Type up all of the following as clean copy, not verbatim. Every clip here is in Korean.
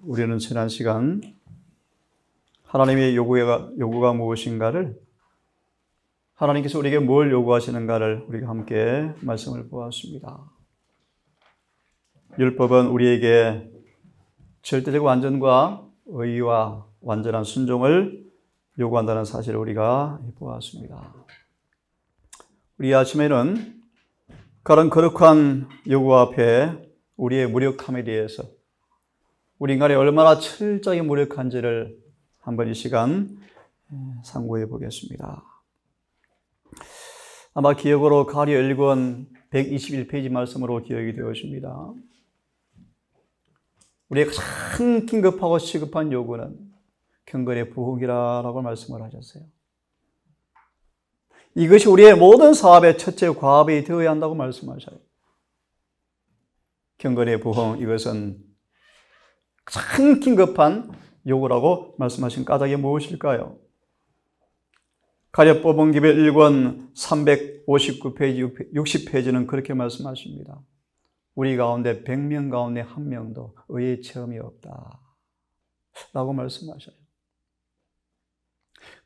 우리는 지난 시간 하나님의 요구가 무엇인가를, 하나님께서 우리에게 뭘 요구하시는가를 우리가 함께 말씀을 보았습니다. 율법은 우리에게 절대적 완전과 의와 완전한 순종을 요구한다는 사실을 우리가 보았습니다. 우리 아침에는 그런 거룩한 요구 앞에 우리의 무력함에 대해서, 우리 인간이 얼마나 철저히 무력한지를 한번 이 시간 상고해 보겠습니다. 아마 기억으로 가리 1권 121페이지 말씀으로 기억이 되어집니다. 우리의 가장 긴급하고 시급한 요구는 경건의 부흥이라고 말씀을 하셨어요. 이것이 우리의 모든 사업의 첫째 과업이 되어야 한다고 말씀하셔요. 경건의 부흥, 이것은 가장 긴급한 요구라고 말씀하신 까닭이 무엇일까요? 가랴 기별 1권 359페이지, 60페이지는 그렇게 말씀하십니다. 우리 가운데 100명 가운데 한 명도 의의 체험이 없다 라고 말씀하셔요.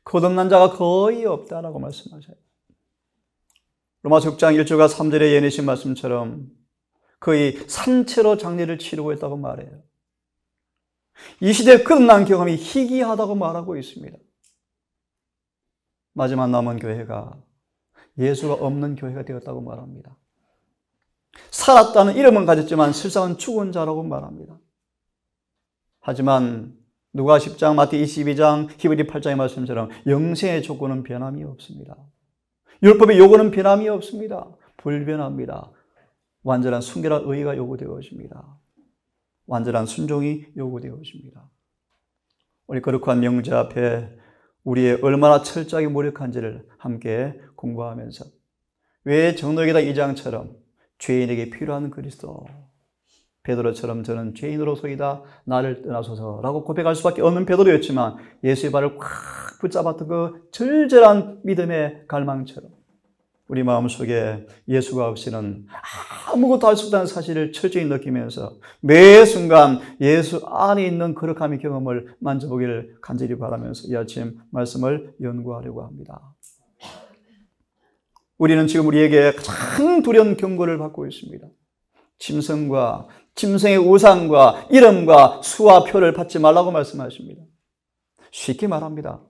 거듭난 자가 거의 없다라고 말씀하셔요. 로마서 6장 1절과 3절에 예내신 말씀처럼 거의 산채로 장례를 치르고 있다고 말해요. 이 시대에 거듭난 경험이 희귀하다고 말하고 있습니다. 마지막 남은 교회가 예수가 없는 교회가 되었다고 말합니다. 살았다는 이름은 가졌지만 실상은 죽은 자라고 말합니다. 하지만 누가 10장, 마태 22장, 히브리 8장의 말씀처럼 영생의 조건은 변함이 없습니다. 율법의 요구는 변함이 없습니다. 불변합니다. 완전한 순결한 의가 요구되어집니다. 완전한 순종이 요구되어집니다. 우리 거룩한 명제 앞에 우리의 얼마나 철저하게 무력한지를 함께 공부하면서, 왜 정로기다 2장처럼 죄인에게 필요한 그리스도, 베드로처럼 저는 죄인으로서이다 나를 떠나소서라고 고백할 수밖에 없는 베드로였지만 예수의 발을 꽉 붙잡았던 그 절절한 믿음의 갈망처럼 우리 마음속에 예수가 없이는 아무것도 할 수 없다는 사실을 철저히 느끼면서 매 순간 예수 안에 있는 거룩함의 경험을 만져보기를 간절히 바라면서 이 아침 말씀을 연구하려고 합니다. 우리는 지금 우리에게 가장 두려운 경고를 받고 있습니다. 짐승과 짐승의 우상과 이름과 수와 표를 받지 말라고 말씀하십니다. 쉽게 말합니다.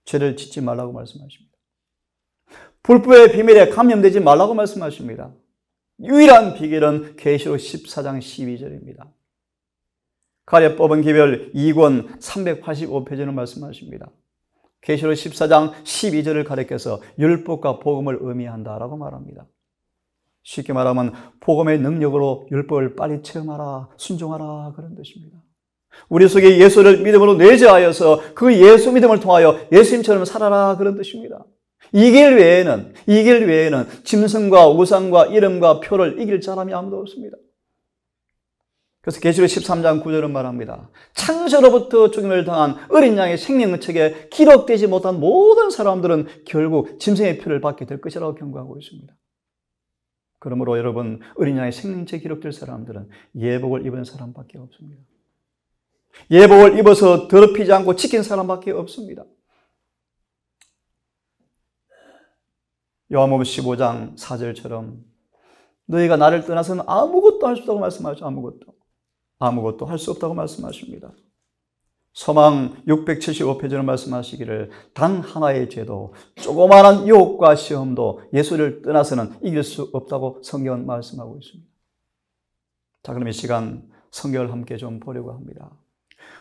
죄를 짓지 말라고 말씀하십니다. 불법의 비밀에 감염되지 말라고 말씀하십니다. 유일한 비결은 계시록 14장 12절입니다. 가랴 기별 2권 385페이지는 말씀하십니다. 계시록 14장 12절을 가리켜서 율법과 복음을 의미한다라고 말합니다. 쉽게 말하면 복음의 능력으로 율법을 빨리 체험하라, 순종하라, 그런 뜻입니다. 우리 속에 예수를 믿음으로 내재하여서 그 예수 믿음을 통하여 예수님처럼 살아라, 그런 뜻입니다. 이 길 외에는 짐승과 우상과 이름과 표를 이길 사람이 아무도 없습니다. 그래서 계시록 13장 9절은 말합니다. 창세로부터 죽임을 당한 어린 양의 생명책에 기록되지 못한 모든 사람들은 결국 짐승의 표를 받게 될 것이라고 경고하고 있습니다. 그러므로 여러분, 어린 양의 생명책에 기록될 사람들은 예복을 입은 사람밖에 없습니다. 예복을 입어서 더럽히지 않고 지킨 사람밖에 없습니다. 요한복음 15장 4절처럼 너희가 나를 떠나서는 아무것도 할 수 없다고 말씀하죠. 아무것도 할 수 없다고 말씀하십니다. 서망 675페이지로 말씀하시기를 단 하나의 죄도 조그마한 유혹과 시험도 예수를 떠나서는 이길 수 없다고 성경은 말씀하고 있습니다. 자, 그럼 이 시간 성경을 함께 좀 보려고 합니다.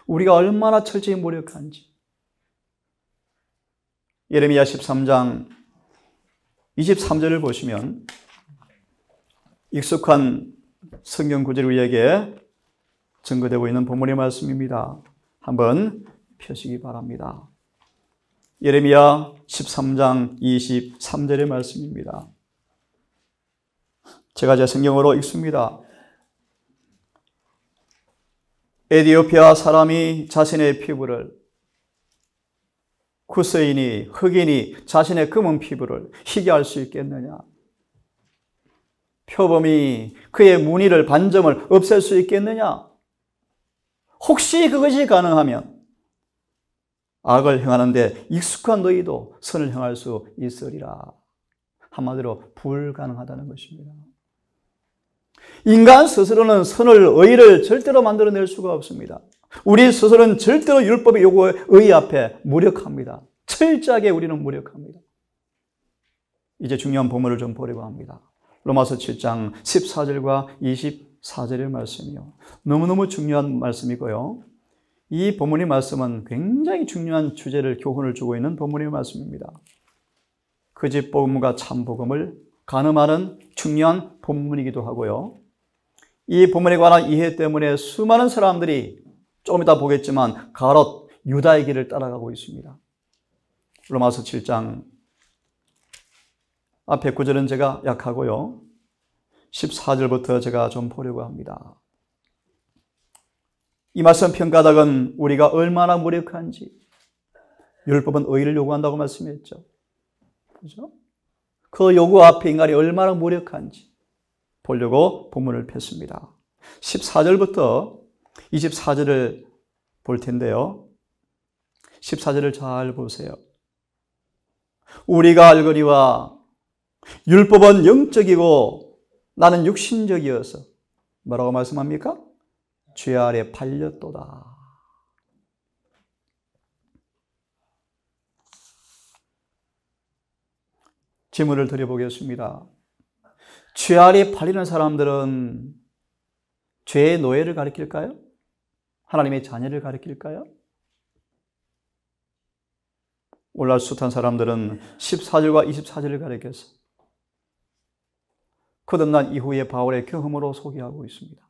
우리가 얼마나 철저히 무력한지. 예레미야 13장 23절을 보시면 익숙한 성경 구절이 우리에게 증거되고 있는 본문의 말씀입니다. 한번 펴시기 바랍니다. 예레미야 13장 23절의 말씀입니다. 제가 제 성경으로 읽습니다. 에티오피아 사람이 자신의 피부를, 쿠스인이, 흑인이 자신의 검은 피부를 희게 할 수 있겠느냐? 표범이 그의 무늬를 반점을 없앨 수 있겠느냐? 혹시 그것이 가능하면 악을 행하는데 익숙한 너희도 선을 행할 수 있으리라. 한마디로 불가능하다는 것입니다. 인간 스스로는 선을, 의를 절대로 만들어낼 수가 없습니다. 우리 스스로는 절대로 율법의 요구의 의 앞에 무력합니다. 철저하게 우리는 무력합니다. 이제 중요한 본문을 좀 보려고 합니다. 로마서 7장 14절과 24절의 말씀이요. 너무너무 중요한 말씀이고요. 이 본문의 말씀은 굉장히 중요한 주제를, 교훈을 주고 있는 본문의 말씀입니다. 거짓 복음과 참 복음을 가늠하는 중요한 본문이기도 하고요. 이 본문에 관한 이해 때문에 수많은 사람들이 조금 이따 보겠지만 가롯 유다의 길을 따라가고 있습니다. 로마서 7장 앞에 9절은 제가 약하고요. 14절부터 제가 좀 보려고 합니다. 이 말씀 평가닥은 우리가 얼마나 무력한지, 율법은 의를 요구한다고 말씀했죠. 그죠? 그 요구 앞에 인간이 얼마나 무력한지 보려고 본문을 폈습니다. 14절부터 24절을 볼 텐데요. 14절을 잘 보세요. 우리가 알거니와 율법은 영적이고 나는 육신적이어서 뭐라고 말씀합니까? 죄 아래 팔렸도다. 질문을 드려보겠습니다. 죄 아래 팔리는 사람들은 죄의 노예를 가리킬까요? 하나님의 자녀를 가리킬까요? 오늘날 숱한 사람들은 14절과 24절을 가리켜서 거듭난 이후의 바울의 경험으로 소개하고 있습니다.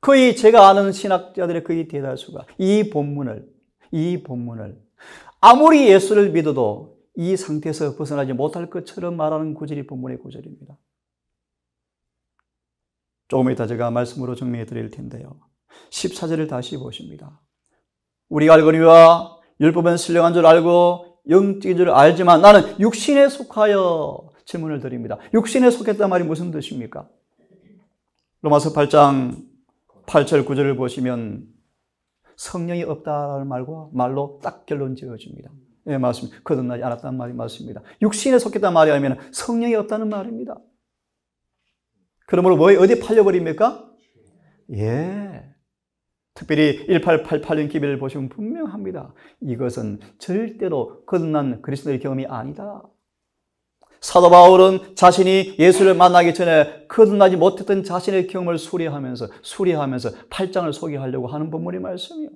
거의 제가 아는 신학자들의 거의 대다수가 이 본문을 아무리 예수를 믿어도 이 상태에서 벗어나지 못할 것처럼 말하는 구절이 본문의 구절입니다. 조금 이따 제가 말씀으로 정리해 드릴 텐데요. 14절을 다시 보십니다. 우리가 알거니와 율법은 신령한 줄 알고 영적인 줄 알지만 나는 육신에 속하여. 질문을 드립니다. 육신에 속했단 말이 무슨 뜻입니까? 로마서 8장 8절 9절을 보시면 성령이 없다는 말로 딱 결론 지어집니다. 예, 맞습니다. 거듭나지 않았다는 말이 맞습니다. 육신에 속했다는 말이 아니면 성령이 없다는 말입니다. 그러므로 어디 팔려버립니까? 예. 특별히 1888년 기별을 보시면 분명합니다. 이것은 절대로 거듭난 그리스도의 경험이 아니다. 사도 바울은 자신이 예수를 만나기 전에 거듭나지 못했던 자신의 경험을 수리하면서 8장을 소개하려고 하는 본문의 말씀이에요.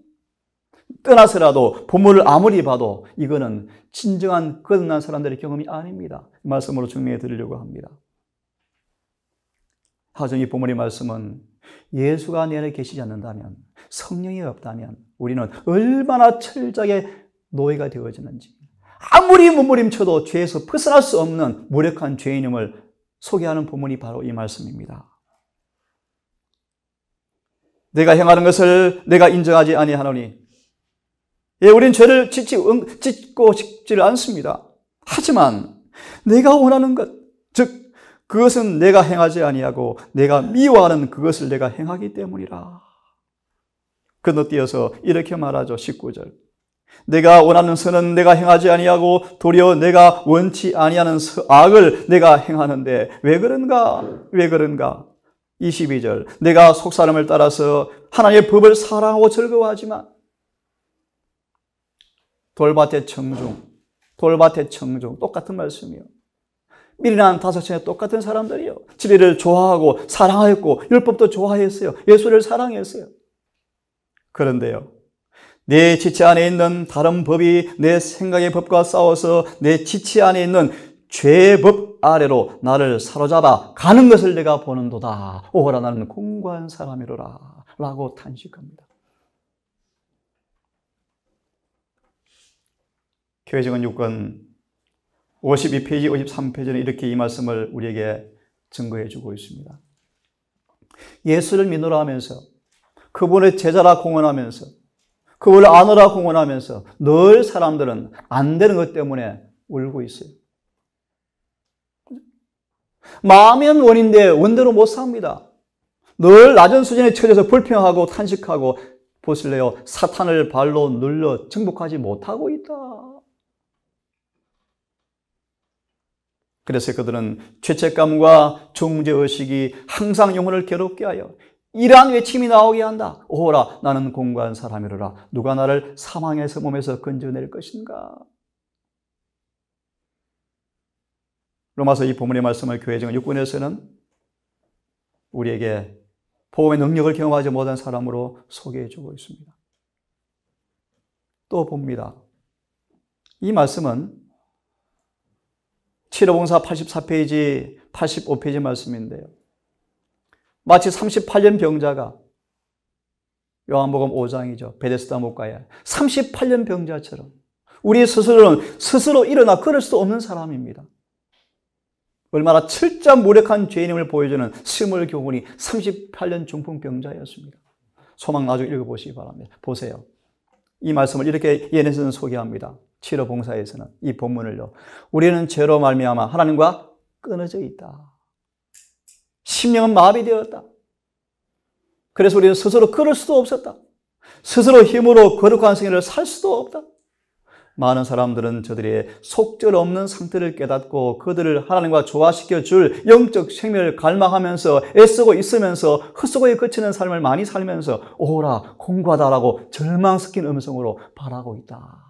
떠나서라도 본문을 아무리 봐도 이거는 진정한 거듭난 사람들의 경험이 아닙니다. 말씀으로 증명해 드리려고 합니다. 하지만 이 본문의 말씀은 예수가 내 안에 계시지 않는다면, 성령이 없다면 우리는 얼마나 철저하게 노예가 되어지는지, 아무리 몸부림쳐도 죄에서 벗어날 수 없는 무력한 죄인임을 소개하는 본문이 바로 이 말씀입니다. 내가 행하는 것을 내가 인정하지 아니하노니, 예, 우린 죄를 짓고 싶지를 않습니다. 하지만 내가 원하는 것, 즉 그것은 내가 행하지 아니하고 내가 미워하는 그것을 내가 행하기 때문이라. 건너뛰어서 이렇게 말하죠. 19절. 내가 원하는 선은 내가 행하지 아니하고 도리어 내가 원치 아니하는 악을 내가 행하는데 왜 그런가? 22절. 내가 속사람을 따라서 하나님의 법을 사랑하고 즐거워하지만 돌밭의 청중 똑같은 말씀이요. 미리난 다섯째 똑같은 사람들이요. 진리를 좋아하고 사랑하였고 율법도 좋아했어요. 예수를 사랑했어요. 그런데요, 내 지체 안에 있는 다른 법이 내 생각의 법과 싸워서 내 지체 안에 있는 죄의 법 아래로 나를 사로잡아 가는 것을 내가 보는도다. 오호라 나는 공고한 사람이로라 라고 탄식합니다. 교회정원 6권 52페이지, 53페이지는 이렇게 이 말씀을 우리에게 증거해 주고 있습니다. 예수를 믿으라 하면서, 그분의 제자라 공언하면서, 그분을 안으라 공언하면서 늘 사람들은 안 되는 것 때문에 울고 있어요. 마음은 원인데 원대로 못 삽니다. 늘 낮은 수준에 처져서 불평하고 탄식하고 보실래요? 사탄을 발로 눌러 정복하지 못하고 있다. 그래서 그들은 죄책감과 정죄의식이 항상 영혼을 괴롭게 하여 이러한 외침이 나오게 한다. 오호라 나는 공고한 사람이로라. 누가 나를 사망에서 몸에서 건져낼 것인가. 로마서 이 본문의 말씀을 교회정 6권에서는 우리에게 복음의 능력을 경험하지 못한 사람으로 소개해 주고 있습니다. 또 봅니다. 이 말씀은 치료봉사 84페이지, 85페이지 말씀인데요. 마치 38년 병자가 요한복음 5장이죠. 베데스다 못가에 38년 병자처럼 우리 스스로는 스스로 일어나 걸을 수 없는 사람입니다. 얼마나 철저한 무력한 죄인임을 보여주는 스물 교훈이 38년 중풍병자였습니다. 소망 나중에 읽어보시기 바랍니다. 보세요. 이 말씀을 이렇게 예언에서는 소개합니다. 치료봉사에서는 이 본문을요. 우리는 죄로 말미암아 하나님과 끊어져 있다. 심령은 마비되었다. 그래서 우리는 스스로 걸을 수도 없었다. 스스로 힘으로 거룩한 생애를 살 수도 없다. 많은 사람들은 저들의 속절없는 상태를 깨닫고 그들을 하나님과 조화시켜 줄 영적 생명을 갈망하면서 애쓰고 있으면서 헛수고에 그치는 삶을 많이 살면서 오라 공고하다라고 절망 섞인 음성으로 바라고 있다.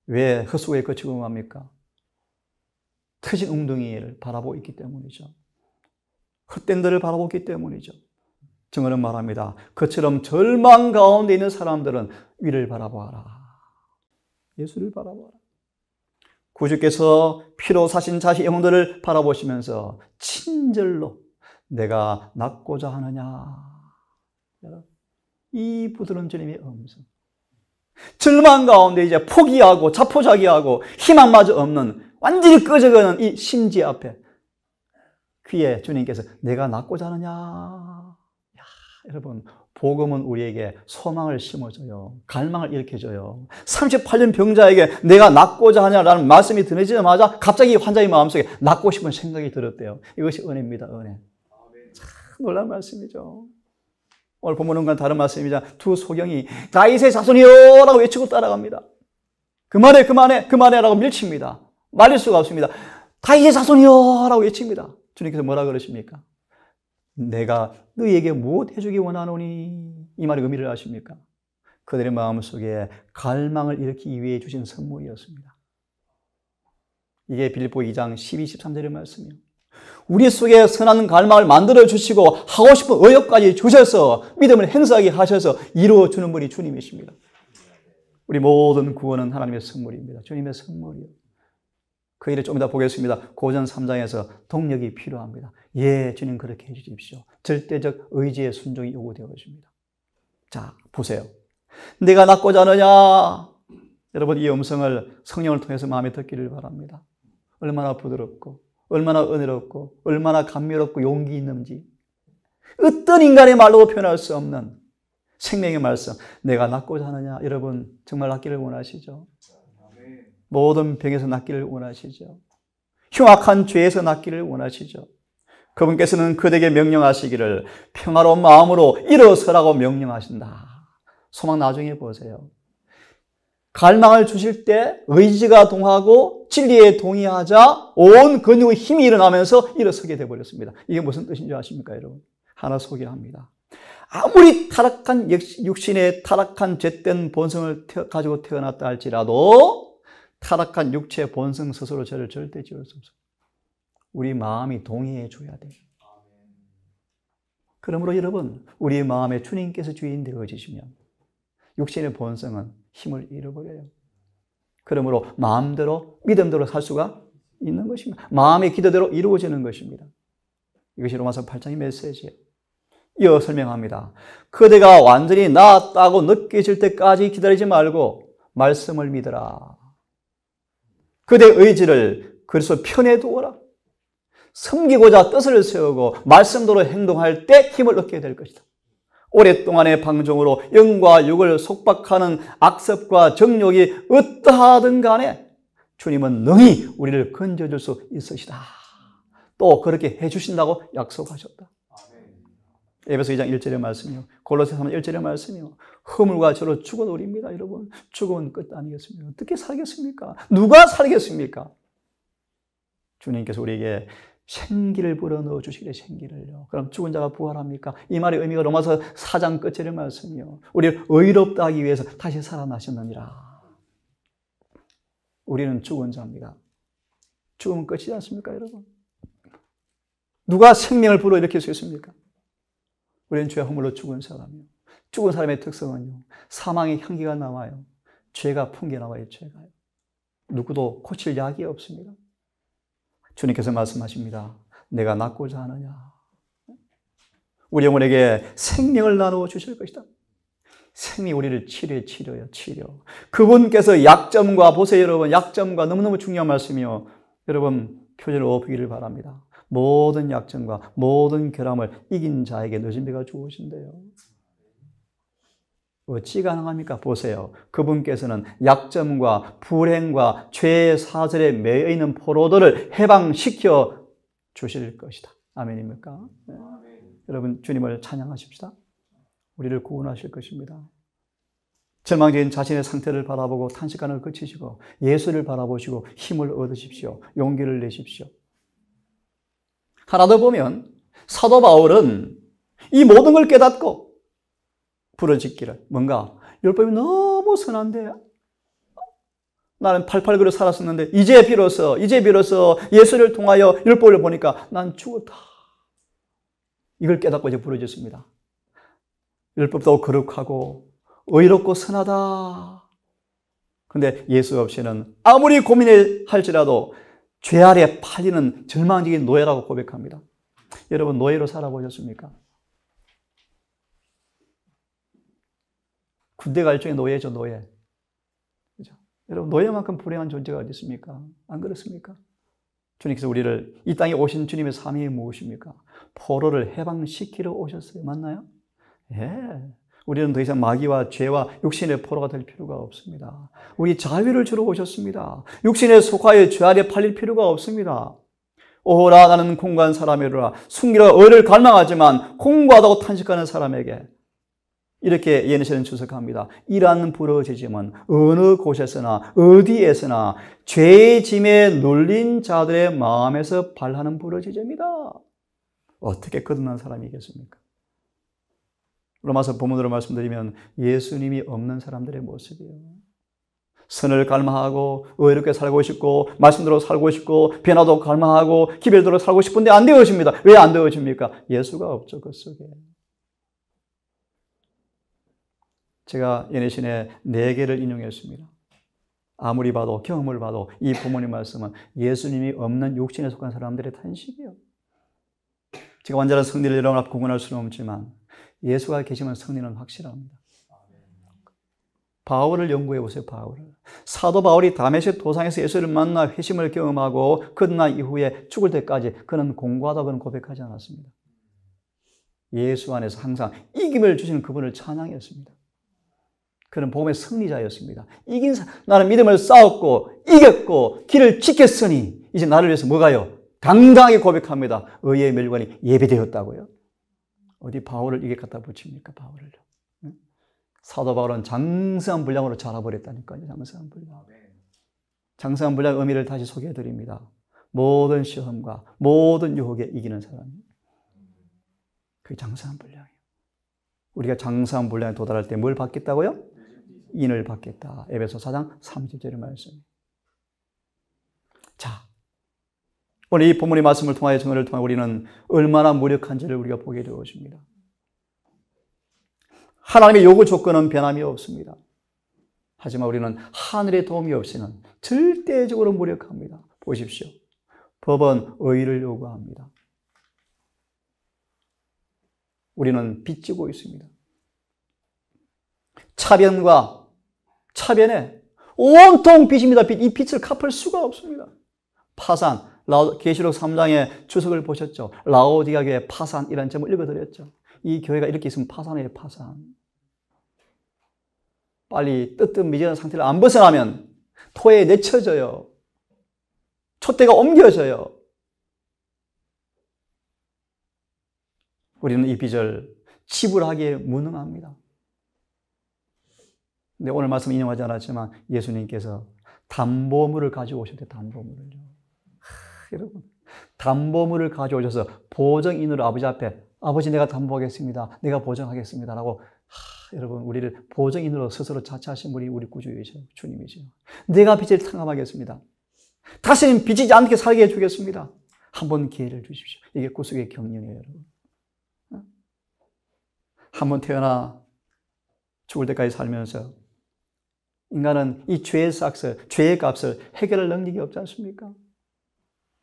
왜 헛수고에 그치고 합니까? 터진 웅덩이를 바라보고 있기 때문이죠. 헛된 데를 바라보고 있기 때문이죠. 증언은 말합니다. 그처럼 절망 가운데 있는 사람들은 위를 바라보아라. 예수를 바라보아라. 구주께서 피로 사신 자신의 영혼들을 바라보시면서 친절로 내가 낫고자 하느냐. 이 부드러운 주님의 음성. 절망 가운데 이제 포기하고 자포자기하고 희망마저 없는 완전히 꺼져가는 이 심지 앞에 귀에 주님께서 내가 낫고자 하느냐. 여러분, 복음은 우리에게 소망을 심어줘요. 갈망을 일으켜줘요. 38년 병자에게 내가 낫고자 하냐라는 말씀이 들으자마자 갑자기 환자의 마음속에 낫고 싶은 생각이 들었대요. 이것이 은혜입니다. 은혜. 참 놀라운 말씀이죠. 오늘 본문과 다른 말씀이자 두 소경이 다윗의 자손이여 라고 외치고 따라갑니다. 그만해 그만해 그만해 라고 밀칩니다. 말릴 수가 없습니다. 다윗의 자손이여 라고 외칩니다. 주님께서 뭐라 그러십니까? 내가 너희에게 무엇 해주기 원하노니? 이 말의 의미를 아십니까? 그들의 마음속에 갈망을 일으키기 위해 주신 선물이었습니다. 이게 빌립보 2장 12, 13절의 말씀이에요. 우리 속에 선한 갈망을 만들어 주시고 하고 싶은 의욕까지 주셔서 믿음을 행사하게 하셔서 이루어 주는 분이 주님이십니다. 우리 모든 구원은 하나님의 선물입니다. 주님의 선물이요. 그 일을 좀 이따 보겠습니다. 고전 3장에서 동력이 필요합니다. 예, 주님 그렇게 해주십시오. 절대적 의지의 순종이 요구되어집니다. 자, 보세요. 내가 낫고자 하느냐? 여러분, 이 음성을 성령을 통해서 마음에 듣기를 바랍니다. 얼마나 부드럽고 얼마나 은혜롭고 얼마나 감미롭고 용기 있는지 어떤 인간의 말로도 표현할 수 없는 생명의 말씀. 내가 낫고자 하느냐? 여러분 정말 낫기를 원하시죠? 모든 병에서 낫기를 원하시죠. 흉악한 죄에서 낫기를 원하시죠. 그분께서는 그들에게 명령하시기를 평화로운 마음으로 일어서라고 명령하신다. 소망 나중에 보세요. 갈망을 주실 때 의지가 동하고 진리에 동의하자 온 근육의 힘이 일어나면서 일어서게 되어버렸습니다. 이게 무슨 뜻인지 아십니까, 여러분? 하나 소개합니다. 아무리 타락한 육신의 타락한 죄된 본성을 가지고 태어났다 할지라도 타락한 육체 본성 스스로 죄를 절대 지을 수 없어요. 우리 마음이 동의해 줘야 돼요. 그러므로 여러분, 우리 마음에 주님께서 주인 되어지시면 육신의 본성은 힘을 잃어버려요. 그러므로 마음대로 믿음대로 살 수가 있는 것입니다. 마음의 기도대로 이루어지는 것입니다. 이것이 로마서 8장의 메시지예요. 이어 설명합니다. 그대가 완전히 나았다고 느껴질 때까지 기다리지 말고 말씀을 믿으라. 그대의 의지를 그리스도 편에 두어라. 섬기고자 뜻을 세우고 말씀대로 행동할 때 힘을 얻게 될 것이다. 오랫동안의 방종으로 영과 육을 속박하는 악습과 정욕이 어떠하든 간에 주님은 능히 우리를 건져줄 수 있으시다. 또 그렇게 해주신다고 약속하셨다. 에베소 2장 1절의 말씀이요. 골로새 3장 1절의 말씀이요. 허물과 저로 죽은 우리입니다. 여러분, 죽음은 끝 아니겠습니까? 어떻게 살겠습니까? 누가 살겠습니까? 주님께서 우리에게 생기를 불어넣어 주시기를 생기를요. 그럼 죽은 자가 부활합니까? 이 말의 의미가 로마서 4장 끝절의 말씀이요. 우리를 의롭다 하기 위해서 다시 살아나셨느니라. 우리는 죽은 자입니다. 죽으면 끝이지 않습니까, 여러분? 누가 생명을 불어일으킬 수 있습니까? 우리는 죄와 허물로 죽은 사람이요. 죽은 사람의 특성은요, 사망의 향기가 나와요. 죄가 풍겨나와요, 죄가요. 누구도 고칠 약이 없습니다. 주님께서 말씀하십니다. 내가 낫고자 하느냐. 우리 영혼에게 생명을 나누어 주실 것이다. 생명이 우리를 치료해요, 치료. 그분께서 약점과, 보세요 여러분, 약점과 너무너무 중요한 말씀이요. 여러분, 표준을 업히기를 바랍니다. 모든 약점과 모든 결함을 이긴 자에게 늦은 비가 주어진대요. 어찌 가능합니까? 보세요. 그분께서는 약점과 불행과 죄의 사슬에 매여 있는 포로들을 해방시켜 주실 것이다. 아멘입니까? 네. 여러분, 주님을 찬양하십시다. 우리를 구원하실 것입니다. 절망적인 자신의 상태를 바라보고 탄식관을 그치시고 예수를 바라보시고 힘을 얻으십시오. 용기를 내십시오. 하나 더 보면 사도 바울은 이 모든 걸 깨닫고 부르짖기를, 뭔가 율법이 너무 선한데 나는 팔팔그로 살았었는데 이제 비로소 예수를 통하여 율법을 보니까 난 죽었다. 이걸 깨닫고 이제 부르짖습니다. 율법도 거룩하고 의롭고 선하다. 그런데 예수 없이는 아무리 고민할지라도 죄 아래 팔리는 절망적인 노예라고 고백합니다. 여러분, 노예로 살아보셨습니까? 군대 갈 중에 노예죠, 노예. 그죠? 여러분, 노예만큼 불행한 존재가 어디 있습니까? 안 그렇습니까? 주님께서 우리를, 이 땅에 오신 주님의 사명이 무엇입니까? 포로를 해방시키러 오셨어요. 맞나요? 예. 우리는 더 이상 마귀와 죄와 육신의 포로가 될 필요가 없습니다. 우리 자유를 주러 오셨습니다. 육신에 속하여 죄 아래 팔릴 필요가 없습니다. 오라 나는 공고한 사람이로라. 순결과 의를 갈망하지만 공고하다고 탄식하는 사람에게 이렇게 예언시는 주석합니다. 이러한 부러지짐은 어느 곳에서나 어디에서나 죄의 짐에 눌린 자들의 마음에서 발하는 부러지짐이다. 어떻게 거듭난 사람이겠습니까? 로마서 본문으로 말씀드리면 예수님이 없는 사람들의 모습이에요. 선을 갈망하고 의롭게 살고 싶고 말씀대로 살고 싶고 변화도 갈망하고 기별대로 살고 싶은데 안 되어집니다. 왜 안 되어집니까? 예수가 없죠, 그 속에. 제가 예내신의 4개를 인용했습니다. 아무리 봐도 경험을 봐도 이 부모님 말씀은 예수님이 없는 육신에 속한 사람들의 탄식이에요. 제가 완전한 승리를 여러분 앞 구분할 수는 없지만 예수가 계시면 승리는 확실합니다. 바울을 연구해 보세요. 바울을. 사도 바울이 다메섹 도상에서 예수를 만나 회심을 경험하고 끝난 이후에 죽을 때까지 그는 공고하다고 그는 고백하지 않았습니다. 예수 안에서 항상 이김을 주시는 그분을 찬양했습니다. 그는 복음의 승리자였습니다. 나는 믿음을 싸웠고 이겼고 길을 지켰으니 이제 나를 위해서 뭐가요? 당당하게 고백합니다. 의의 멸관이 예비되었다고요. 어디 바울을 이게 갖다 붙입니까? 바울을요. 사도 바울은 장성한 분량으로 자라버렸다니까요. 장성한 분량. 장성한 분량 의미를 다시 소개해드립니다. 모든 시험과 모든 유혹에 이기는 사람이에요. 그게 장성한 분량이에요. 우리가 장성한 분량에 도달할 때 뭘 받겠다고요? 인을 받겠다. 에베소 4장 30절의 말씀. 자, 오늘 이 본문의 말씀을 통하여 증언을 통해 우리는 얼마나 무력한지를 우리가 보게 되어집니다. 하나님의 요구 조건은 변함이 없습니다. 하지만 우리는 하늘의 도움이 없이는 절대적으로 무력합니다. 보십시오. 법은 의를 요구합니다. 우리는 빚지고 있습니다. 차변에 온통 빚입니다. 이 빚을 갚을 수가 없습니다. 파산, 계시록 3장의 주석을 보셨죠? 라오디가 교회 파산이라는 제목을 읽어드렸죠. 이 교회가 이렇게 있으면 파산이에요, 파산. 빨리 뜨뜻미지근한 상태를 안 벗어나면 토에 내쳐져요. 촛대가 옮겨져요. 우리는 이 빚을 지불하기에 무능합니다. 근데 오늘 말씀 인용하지 않았지만 예수님께서 담보물을 가지고 오셨대요. 담보물을요. 여러분, 담보물을 가져오셔서 보증인으로 아버지 앞에 아버지 내가 담보하겠습니다. 내가 보증하겠습니다. 라고 여러분 우리를 보증인으로 스스로 자처하신 분이 우리 구주이죠. 주님이죠. 내가 빚을 탕감하겠습니다. 다시는 빚지지 않게 살게 해주겠습니다. 한번 기회를 주십시오. 이게 구속의 경륜이에요. 여러분. 한번 태어나 죽을 때까지 살면서 인간은 이 죄의 삭스, 죄의 값을 해결할 능력이 없지 않습니까?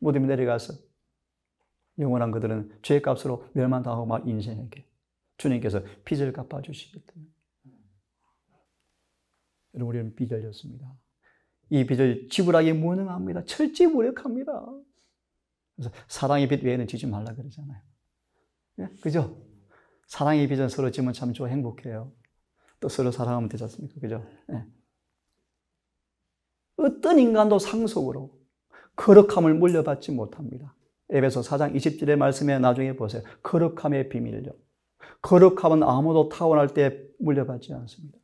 무덤에 내려가서 영원한 그들은 죄의 값으로 멸망당하고 말 인생에게 주님께서 빚을 갚아주시겠대요. 여러분 우리는 빚을 졌습니다. 이 빚을 지불하기 무능합니다. 철저히 무력합니다. 그래서 사랑의 빚 외에는 지지 말라 그러잖아요. 예? 그죠? 사랑의 빚은 서로 지면 참 좋아 행복해요. 또 서로 사랑하면 되지 않습니까? 그죠? 예. 어떤 인간도 상속으로 거룩함을 물려받지 못합니다. 에베소 4장 20절의 말씀에 나중에 보세요. 거룩함의 비밀요. 거룩함은 아무도 타고날 때 물려받지 않습니다.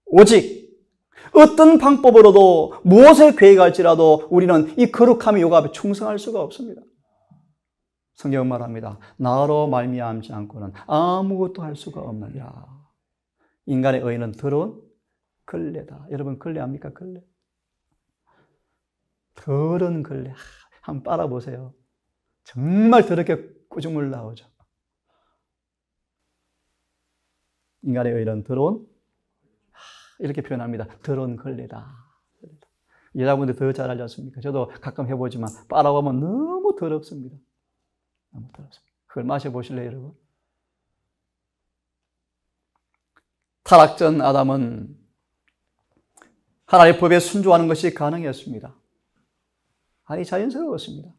오직 어떤 방법으로도 무엇을 계획할지라도 우리는 이 거룩함의 요구 앞에 충성할 수가 없습니다. 성경은 말합니다. 나로 말미암지 않고는 아무것도 할 수가 없느니라. 인간의 의는 더러운 걸레다. 여러분 걸레 압니까? 걸레. 더러운 걸레. 한번 빨아보세요. 정말 더럽게 꾸중물 나오죠. 인간의 의는 더러운 이렇게 표현합니다. 더러운 걸레다. 여자분들 더 잘 알지 않습니까? 저도 가끔 해보지만 빨아보면 너무 더럽습니다. 너무 더럽습니다. 그걸 마셔보실래요, 여러분? 타락 전 아담은 하나님의 법에 순종하는 것이 가능했습니다. 아니 자연스러웠습니다.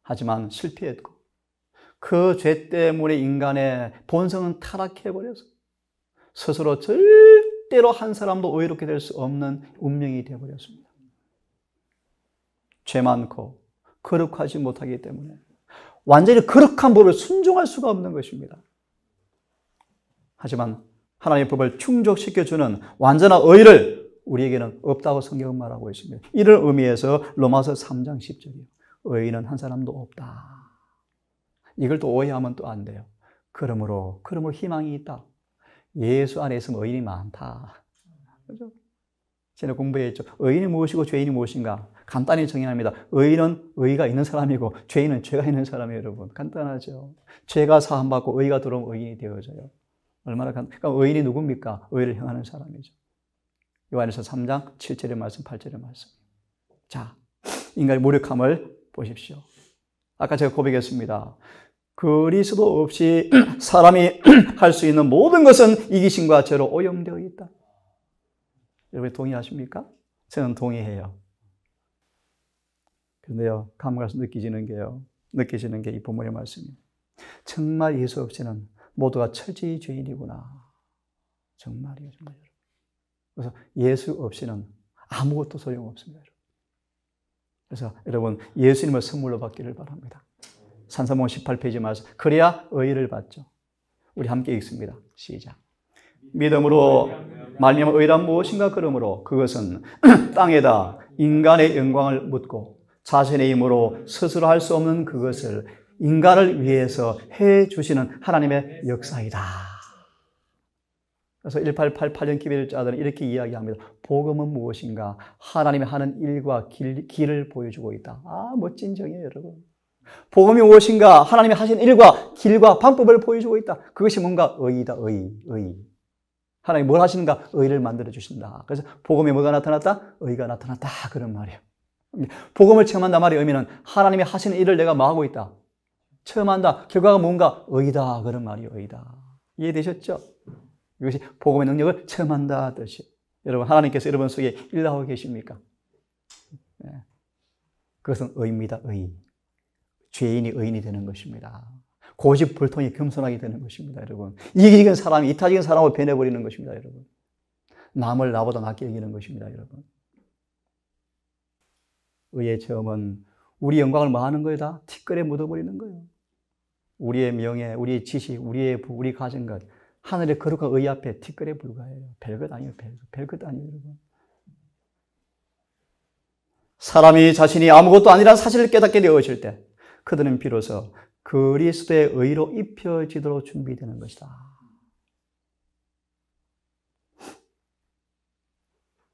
하지만 실패했고 그 죄 때문에 인간의 본성은 타락해버려서 스스로 절대로 한 사람도 의롭게 될 수 없는 운명이 되어버렸습니다. 죄 많고 거룩하지 못하기 때문에 완전히 거룩한 법을 순종할 수가 없는 것입니다. 하지만 하나님의 법을 충족시켜주는 완전한 의를 우리에게는 없다고 성경은 말하고 있습니다. 이를 의미해서 로마서 3장 10절이요. 의인은 한 사람도 없다. 이걸 또 오해하면 또 안 돼요. 그러므로 희망이 있다. 예수 안에 있으면 의인이 많다. 그죠? 전에 공부했죠. 의인이 무엇이고 죄인이 무엇인가? 간단히 정의합니다. 의인은 의가 있는 사람이고 죄인은 죄가 있는 사람이에요, 여러분. 간단하죠. 죄가 사함받고 의가 들어오면 의인이 되어져요. 얼마나 그러니까 의인이 누굽니까? 의를 행하는 사람이죠. 요한일서 3장 7절의 말씀, 8절의 말씀. 자, 인간의 무력함을 보십시오. 아까 제가 고백했습니다. 그리스도 없이 사람이 할 수 있는 모든 것은 이기심과 죄로 오염되어 있다. 여러분 동의하십니까? 저는 동의해요. 그런데요, 감가서 느끼시는 게 이 본문의 말씀이에요. 정말 예수 없이는 모두가 철저히 죄인이구나. 정말이에요, 정말. 그래서 예수 없이는 아무것도 소용없습니다. 여러분. 그래서 여러분 예수님을 선물로 받기를 바랍니다. 산사모음 18페이지 말씀. 그래야 의를 받죠. 우리 함께 읽습니다. 시작. 믿음으로 말미암아 의란 무엇인가 그러므로 그것은 땅에다 인간의 영광을 묻고 자신의 힘으로 스스로 할 수 없는 그것을 인간을 위해서 해 주시는 하나님의 역사이다. 그래서 1888년 기별을 짜들은 이렇게 이야기합니다. 복음은 무엇인가? 하나님이 하는 일과 길을 보여주고 있다. 아, 멋진 정의예요, 여러분. 복음이 무엇인가? 하나님이 하신 일과 길과 방법을 보여주고 있다. 그것이 뭔가 의이다, 의. 하나님이 뭘 하시는가? 의를 만들어주신다. 그래서 복음에 뭐가 나타났다? 의가 나타났다. 그런 말이에요. 복음을 체험한다 말의 의미는 하나님이 하시는 일을 내가 뭐 하고 있다? 체험한다. 결과가 뭔가? 의다. 그런 말이에요, 의다. 이해되셨죠? 이것이 복음의 능력을 체험한다 뜻이. 여러분 하나님께서 여러분 속에 일하고 계십니까? 네. 그것은 의입니다. 의. 죄인이 의인이 되는 것입니다. 고집불통이 겸손하게 되는 것입니다. 여러분 이기적인 사람이 이타적인 사람을 변해버리는 것입니다. 여러분 남을 나보다 낫게 여기는 것입니다. 여러분 의의 체험은 우리 영광을 뭐 하는 거예요? 다 티끌에 묻어버리는 거예요. 우리의 명예, 우리의 지식, 우리의 부, 우리 가진 것, 하늘의 거룩한 의 앞에 티끌에 불과해요. 별것 아니에요. 별것 아니에요, 여러분. 사람이 자신이 아무것도 아니라는 사실을 깨닫게 되어질 때 그들은 비로소 그리스도의 의로 입혀지도록 준비되는 것이다.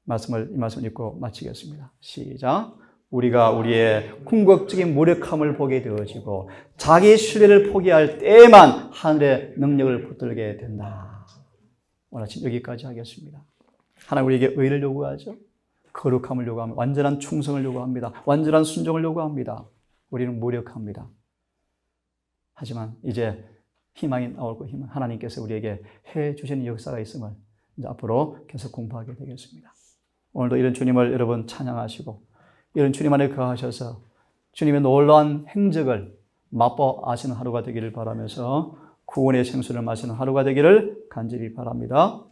이 말씀을 읽고 마치겠습니다. 시작. 우리가 우리의 궁극적인 무력함을 보게 되어지고 자기 신뢰를 포기할 때에만 하늘의 능력을 붙들게 된다. 오늘 아침 여기까지 하겠습니다. 하나님 우리에게 의를 요구하죠. 거룩함을 요구합니다. 완전한 충성을 요구합니다. 완전한 순종을 요구합니다. 우리는 무력합니다. 하지만 이제 희망이 나올 거 희망. 하나님께서 우리에게 해 주시는 역사가 있음을 이제 앞으로 계속 공부하게 되겠습니다. 오늘도 이런 주님을 여러분 찬양하시고 이런 주님 안에 거하셔서 주님의 놀라운 행적을 맛보아시는 하루가 되기를 바라면서 구원의 생수를 마시는 하루가 되기를 간절히 바랍니다.